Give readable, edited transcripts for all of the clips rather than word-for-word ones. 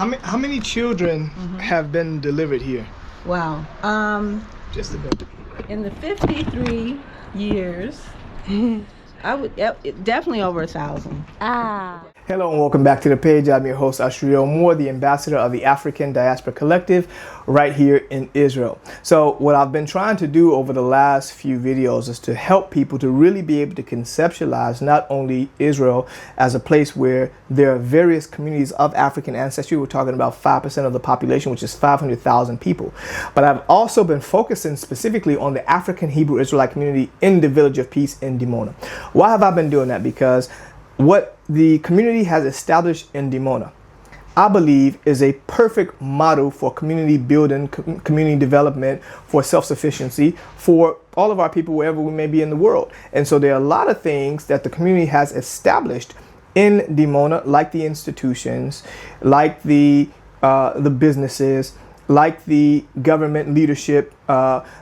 How many children have been delivered here? Wow. Just a bit. In the 53 years, I would definitely over 1,000. Hello and welcome back to the page. I'm your host Ashriel Moore, the ambassador of the African Diaspora Collective right here in Israel. So what I've been trying to do over the last few videos is to help people to really be able to conceptualize not only Israel as a place where there are various communities of African ancestry. We're talking about 5% of the population, which is 500,000 people. But I've also been focusing specifically on the African Hebrew Israelite community in the Village of Peace in Dimona. Why have I been doing that? Because what the community has established in Dimona, I believe, is a perfect model for community building, community development, for self-sufficiency, for all of our people wherever we may be in the world. And so there are a lot of things that the community has established in Dimona, like the institutions, like the businesses, like the government leadership,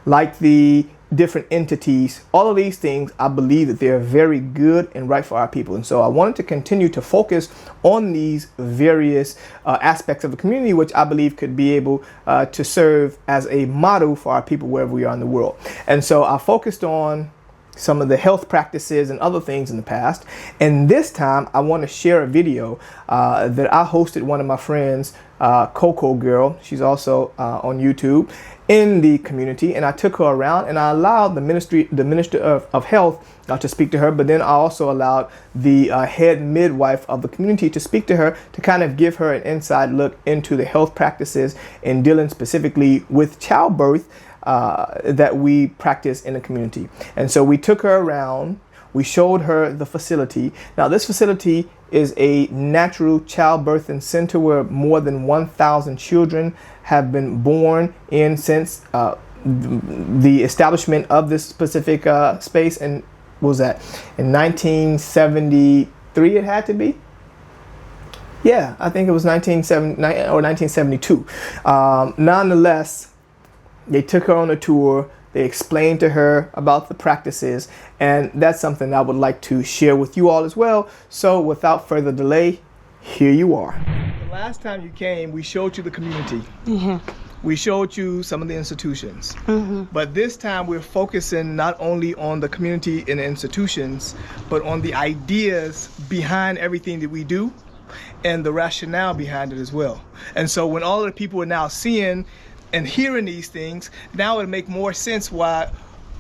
like the different entities. All of these things, I believe that they're very good and right for our people. And so I wanted to continue to focus on these various aspects of the community, which I believe could be able to serve as a model for our people wherever we are in the world. And so I focused on some of the health practices and other things in the past. And this time I want to share a video that I hosted one of my friends, Coco Girl. She's also on YouTube, in the community, and I took her around and I allowed the Minister of Health to speak to her, but then I also allowed the head midwife of the community to speak to her, to kind of give her an inside look into the health practices and dealing specifically with childbirth that we practice in the community. And so we took her around, we showed her the facility. Now this facility is a natural childbirthing center where more than 1,000 children have been born in since the establishment of this specific space. And what was that? In 1973 it had to be? Yeah, I think it was 1970 or 1972. Nonetheless, they took her on a tour. They explained to her about the practices, and that's something I would like to share with you all as well. So without further delay, here you are. The last time you came, we showed you the community. We showed you some of the institutions. But this time we're focusing not only on the community and the institutions, but on the ideas behind everything that we do and the rationale behind it as well. And so when all of the people are now seeing and hearing these things, now it'll make more sense why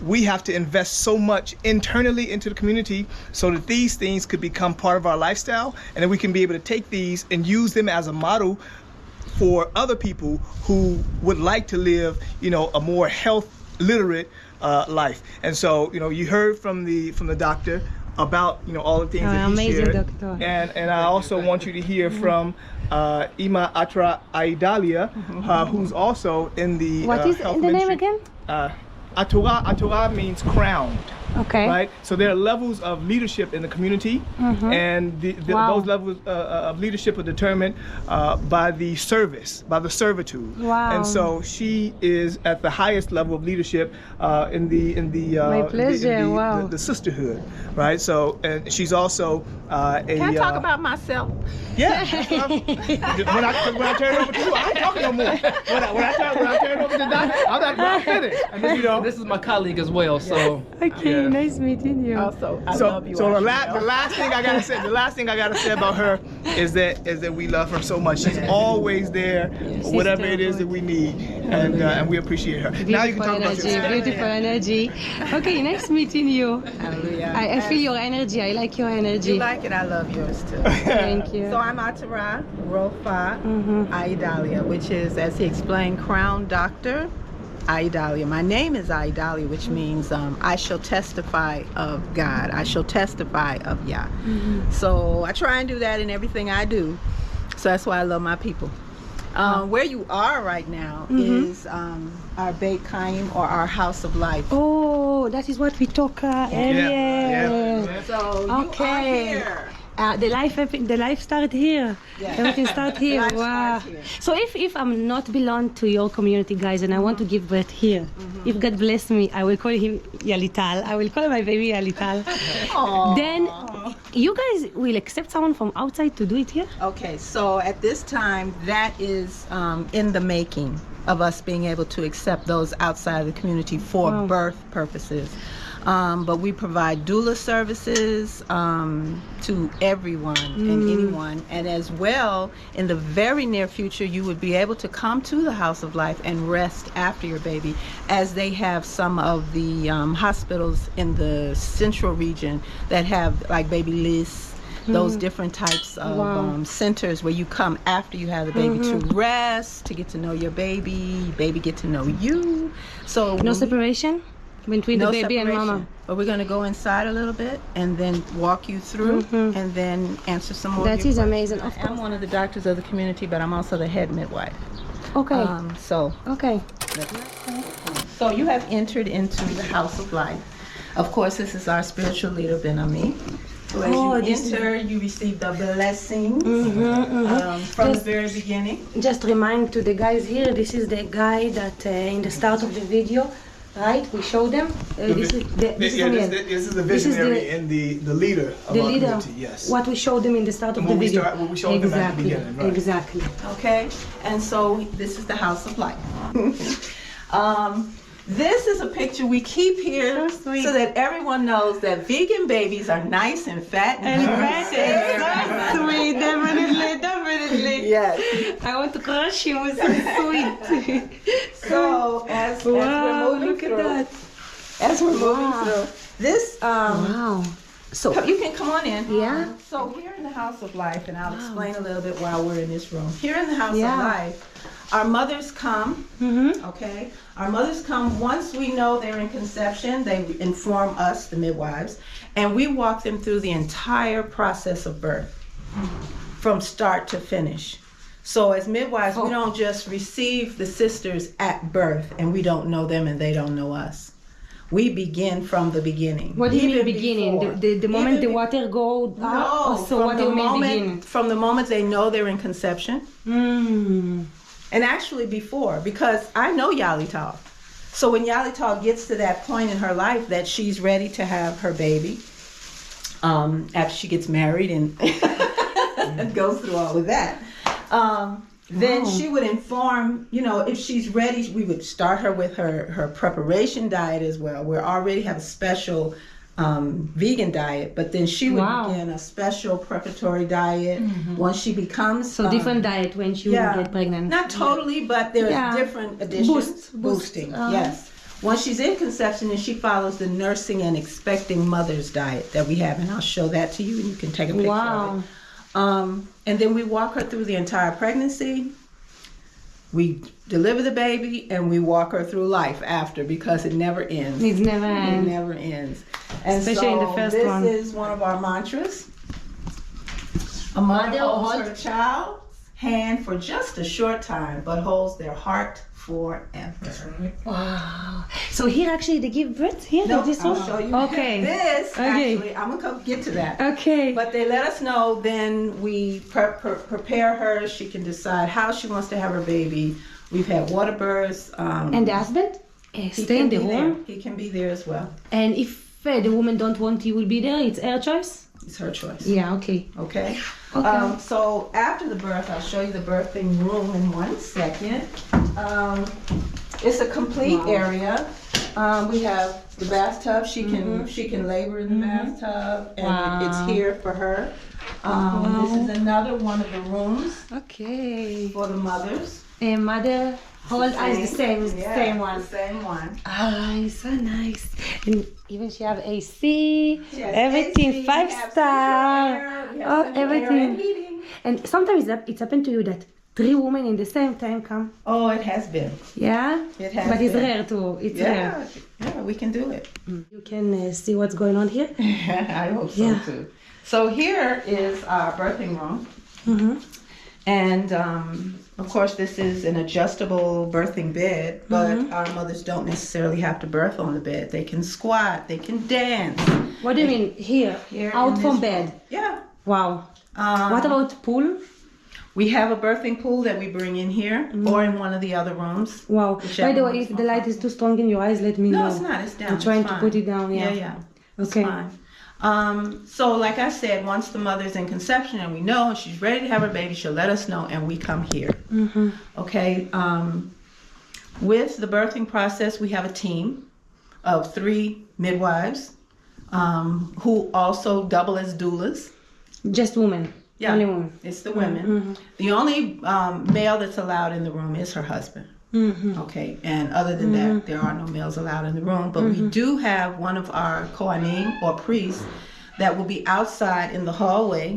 we have to invest so much internally into the community so that these things could become part of our lifestyle, and then we can be able to take these and use them as a model for other people who would like to live, you know, a more health literate life. And so, you know, you heard from the doctor about, you know, all the things that he shared. Doctor. And I also want you to hear from Ima Atra Aidalia, who's also in the what is health the name ministry. again? Atura means crowned. Okay. Right. So there are levels of leadership in the community, and those levels of leadership are determined by the service, by the servitude. Wow. And so she is at the highest level of leadership in the My pleasure. Wow. the sisterhood. Right. So, and she's also Can I talk about myself? Yeah. when I turn it over to you, I ain't talking no more. When I turn it over to Doc, I'm not finished. And then, you know, this is my colleague as well. So. Okay. Nice meeting you. Also, I love you. So the last thing I gotta say about her is that we love her so much. She's always there, whatever it is that we need, and we appreciate her. Beautiful Now you can talk about yourself. Beautiful energy. Okay, nice meeting you. Hallelujah. I feel your energy. I like your energy. You like it, I love yours too. Thank you. So I'm Atara Rofa Aidalia, which is, as he explained, crown doctor Aidalia. My name is Aidalia, which means I shall testify of God. I shall testify of Yah. So I try and do that in everything I do. So that's why I love my people. Where you are right now is our Beit Chaim, or our house of life. Oh, that is what we talked earlier. Yeah. So you are here. The life started here. Yeah. Everything started here. Life Wow. starts here. So if I'm not belong to your community, guys, and I want to give birth here, if God bless me, I will call him Yalital. I will call my baby Yalital. Then you guys will accept someone from outside to do it here? Okay, so at this time, that is in the making of us being able to accept those outside of the community for birth purposes. But we provide doula services to everyone and anyone. And as well, in the very near future, you would be able to come to the House of Life and rest after your baby, as they have some of the hospitals in the central region that have like Baby Liz, those different types of centers where you come after you have the baby to rest, to get to know your baby get to know you. So No separation between the baby and mama? But we're going to go inside a little bit and then walk you through and then answer some more. That of your is questions. amazing. Of I'm one of the doctors of the community, but I'm also the head midwife. Okay. Okay. So you have entered into the House of Life. Of course, this is our spiritual leader, Ben Ami. So as you enter, you receive the blessings from the very beginning. Just remind to the guys here, this is the guy that in the start of the video, right? We show them. This is the visionary and the leader of our community. Yes. What we showed them in the start of the video. What we showed them at the beginning. Right. Exactly. Okay, and so this is the House of Life. This is a picture we keep here so that everyone knows that vegan babies are nice and fat and Sweet, definitely. Yes. I want to crush him with some sweet. So as we're moving through, this Wow. So you can come on in. Yeah. So here in the House of Life, and I'll explain a little bit while we're in this room. Here in the House Yeah. of Life, our mothers come. Okay. Our mothers come once we know they're in conception. They inform us, the midwives, and we walk them through the entire process of birth, from start to finish. So as midwives, we don't just receive the sisters at birth, and we don't know them, and they don't know us. We begin from the beginning. what do you mean Even beginning? before. The moment Even the water goes No, out? So what do you mean beginning? from the moment they know they're in conception, and actually before, because I know Yalital. So when Yalital gets to that point in her life that she's ready to have her baby, after she gets married and and goes through all of that, then she would inform, if she's ready, we would start her with her preparation diet as well. We already have a special vegan diet, but then she would begin a special preparatory diet once she becomes different diet when she will get pregnant. Not totally, but there's different additions. Boosting. Yes. Once she's in conception, and she follows the nursing and expecting mother's diet that we have, and I'll show that to you, and you can take a picture of it. And then we walk her through the entire pregnancy. We deliver the baby, and we walk her through life after, because it never ends. It never It ends. never ends. And Especially in the first this one. is one of our mantras. A mother holds her child's hand for just a short time, but holds their heart forever. Wow. So here actually they give birth here? No, This I'll one? show you. Okay. This, Okay. actually, I'm going to get to that. Okay. But they let us know, then we prepare her. She can decide how she wants to have her baby. We've had water births. And the husband? he Stay can in the be there. room? He can be there as well. And if the woman don't want he will be there, it's her choice? It's her choice. Yeah, okay. Okay. Okay. So after the birth, I'll show you the birthing room in 1 second. It's a complete area. We have the bathtub. She can labor in the bathtub, and it's here for her. This is another one of the rooms Okay. for the mothers. And mother hold eyes the same one. The same one. Ah, it's so nice. And even she have AC, She has everything AC, 5 we have star. central air, we have central air Everything. and heating. And sometimes it's happened to you that 3 women in the same time come. Oh, it has been. Yeah? It has But it's been. rare too. It's rare. Yeah, we can do it. You can see what's going on here. I hope so too. So here is our birthing room. And of course, this is an adjustable birthing bed, but our mothers don't necessarily have to birth on the bed. They can squat, they can dance. What do you mean here? Here Out in from this bed? room. Yeah. Wow. What about pool? We have a birthing pool that we bring in here or in one of the other rooms. Wow. Whichever By the way, one's if the more light is too strong in your eyes, let me know. No, it's not. It's down. I'm trying It's to fine. put it down. Yeah. Yeah. It's Okay. fine. So like I said, once the mother's in conception and we know she's ready to have her baby, she'll let us know and we come here. Mm-hmm. Okay. With the birthing process, we have a team of 3 midwives who also double as doulas. Just women. Yeah, Only women. it's the women. The only male that's allowed in the room is her husband. Okay, and other than that, there are no males allowed in the room. But we do have one of our kohanim or priests that will be outside in the hallway,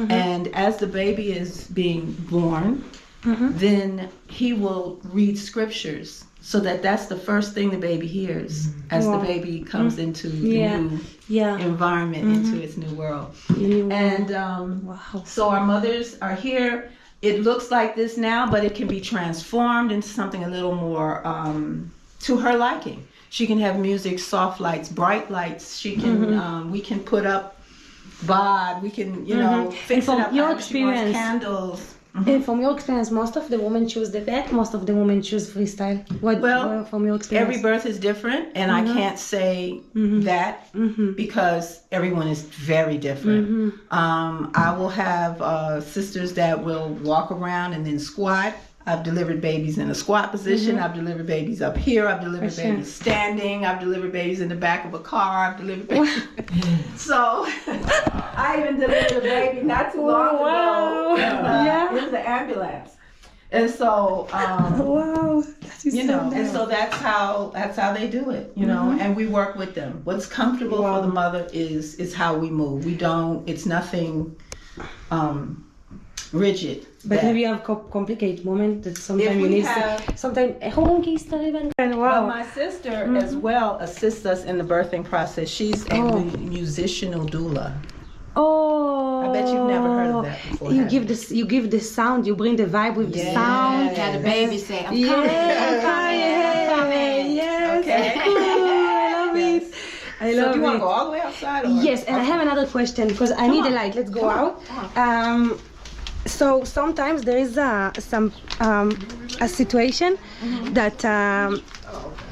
and as the baby is being born, then he will read scriptures. So that's the first thing the baby hears as the baby comes into the new environment, into its new world. And so our mothers are here. It looks like this now, but it can be transformed into something a little more to her liking. She can have music, soft lights, bright lights. She can we can put up bod. We can fix it up. Your She wants experience, candles. And from your experience, most of the women choose the bed, most of the women choose freestyle. Well, from your experience? Every birth is different, and I can't say that because everyone is very different. I will have sisters that will walk around and then squat. I've delivered babies in a squat position. I've delivered babies up here. I've delivered babies standing. I've delivered babies in the back of a car. I've delivered babies. So I even delivered a baby not too long ago in the ambulance. And so, and so that's how they do it, and we work with them. What's comfortable for the mother is how we move. It's nothing rigid. But maybe you have complicated moment that sometimes you need Well, my sister as well assists us in the birthing process. She's a musicianal doula. Oh, I bet you've never heard of that before. You give the sound, you bring the vibe with the sound. Yeah, the baby say, I'm coming. I'm coming. Yes. Okay. I love it. I love So do you want it. to go all the way outside? Or? Yes, and I have another question because I need a light. Let's go out. So sometimes there is a situation that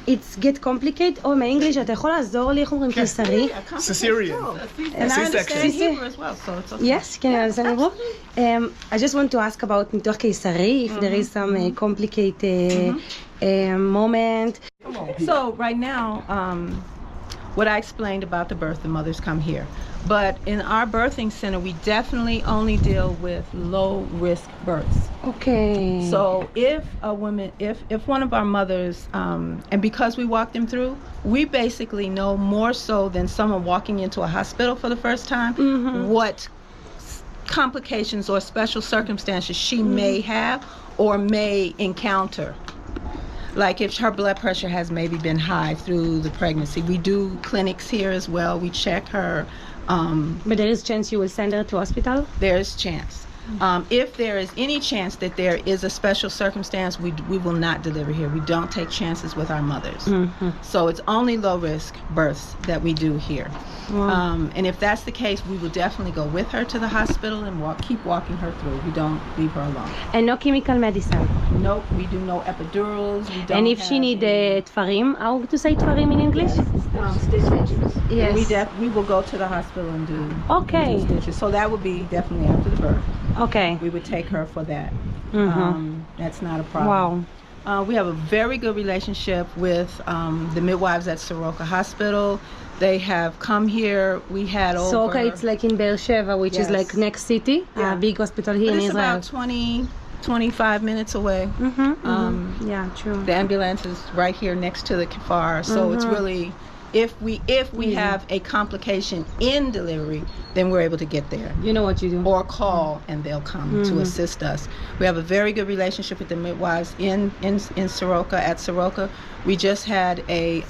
it gets complicated. Oh, my English, אתה יכול לעזור לי איך אומרים קיסרי? Cesarean. And I understand C-section. Hebrew as well, so it's okay. Yes, can you understand Hebrew? I just want to ask about ניתוח קיסרי, if there is some complicated moment. So right now, what I explained about the birth, the mothers come here. But in our birthing center, we definitely only deal with low-risk births. Okay. So if a woman, if one of our mothers, and because we walk them through, we basically know more so than someone walking into a hospital for the first time, what complications or special circumstances she may have or may encounter. Like if her blood pressure has maybe been high through the pregnancy. We do clinics here as well. We check her. But there is chance you will send her to hospital? There's chance. If there is any chance that there is a special circumstance, we will not deliver here. We don't take chances with our mothers. So it's only low risk births that we do here. And if that's the case, we will definitely go with her to the hospital and keep walking her through. We don't leave her alone. And no chemical medicine? Nope, we do no epidurals. We don't And if she need tfarim, how to say tfarim in English? Stitches. Yes. We will go to the hospital and do Okay. stitches. So that would be definitely after the birth. Okay. We would take her for that. That's not a problem. Wow. We have a very good relationship with the midwives at Soroka Hospital. They have come here. We had over... Soroka, it's like in Be'er Sheva, which is like next city, a big hospital here in it's Israel. about 25 minutes away. Yeah, true. The ambulance is right here next to the kfar. So it's really... If we have a complication in delivery, then we're able to get there. You know what you do. Or call and they'll come to assist us. We have a very good relationship with the midwives in Soroka, at Soroka. We just had a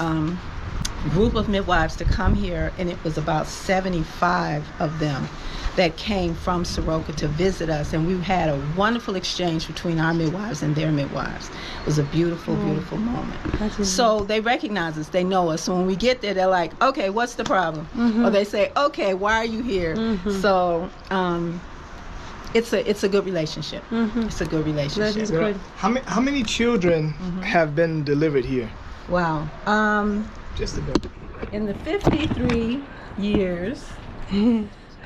group of midwives to come here, and it was about 75 of them that came from Soroka to visit us, and we had a wonderful exchange between our midwives and their midwives. It was a beautiful, beautiful moment. So they recognize us, they know us. So when we get there, they're like, okay, what's the problem? Or they say, okay, why are you here? So it's a good relationship. It's a good relationship. That is good. How many children have been delivered here? Wow. Just a bit. In the 53 years,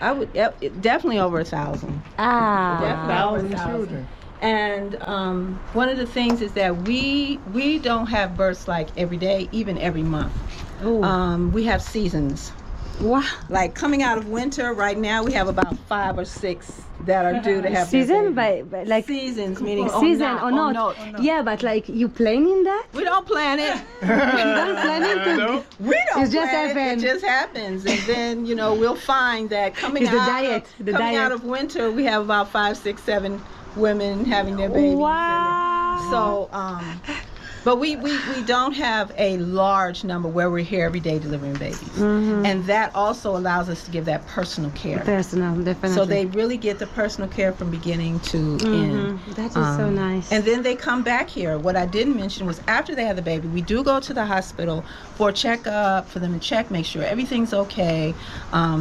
I would definitely over 1,000. Definitely over 1,000. Children. And one of the things is that we don't have births like every day, even every month. We have seasons. Wow. Like coming out of winter, right now we have about 5 or 6 that are due to have Season their by like seasons, meaning season or not. Yeah, but like you planning that? We don't plan it. You don't plan it to No? We don't It just plan happens. It just happens, and then we'll find that coming It's the out diet, the coming diet. out of winter, we have about 5, 6, 7 women having their babies. Wow. So, but we don't have a large number where we're here every day delivering babies, and that also allows us to give that personal care. Personal, definitely. So they really get the personal care from beginning to end. That is so nice. And then they come back here. What I didn't mention was after they have the baby, we do go to the hospital for a checkup, for them to check, make sure everything's okay.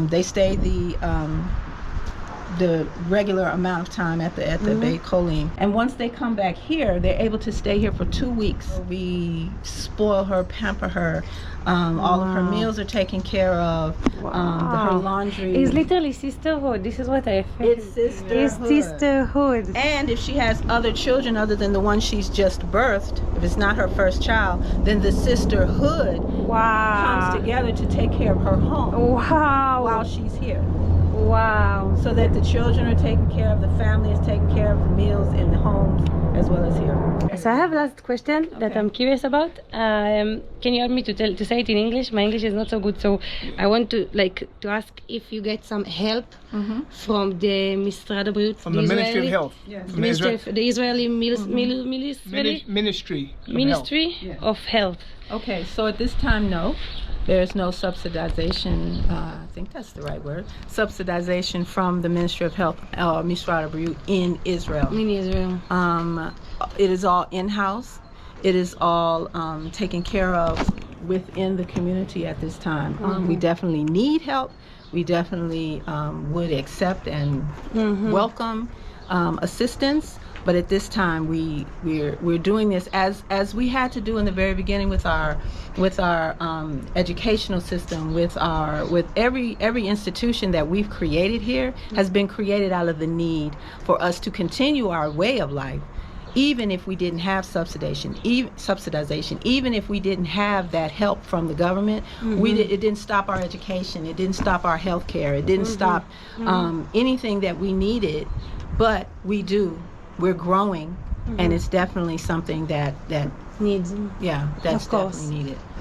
They stay the regular amount of time at the Beit Cholim. And once they come back here, they're able to stay here for 2 weeks. We spoil her, pamper her. All of her meals are taken care of. Her laundry. It's literally sisterhood. This is what I feel. It's sisterhood. It's sisterhood. And if she has other children other than the one she's just birthed, if it's not her first child, then the sisterhood comes together to take care of her home while she's here. Wow. So that the children are taken care of, the family is taken care of, the meals in the homes as well as here. So I have last question that I'm curious about. Can you help me to say it in English? My English is not so good, so I want to ask if you get some help from the Misrad HaBriut, From the Ministry of Health. From the Israeli Ministry of Health. Okay, so at this time, no. There's no subsidization, I think that's the right word, subsidization from the Ministry of Health, Misrad HaBriut in Israel. In Israel. It is all in-house. It is all taken care of within the community at this time. We definitely need help. We definitely would accept and welcome assistance. But at this time, we're doing this as we had to do in the very beginning with our educational system, with every institution that we've created here has been created out of the need for us to continue our way of life, even if we didn't have subsidization, even if we didn't have that help from the government. It didn't stop our education. It didn't stop our health care. It didn't stop anything that we needed. But we're growing, and it's definitely something that needs. that's Of course. definitely needed.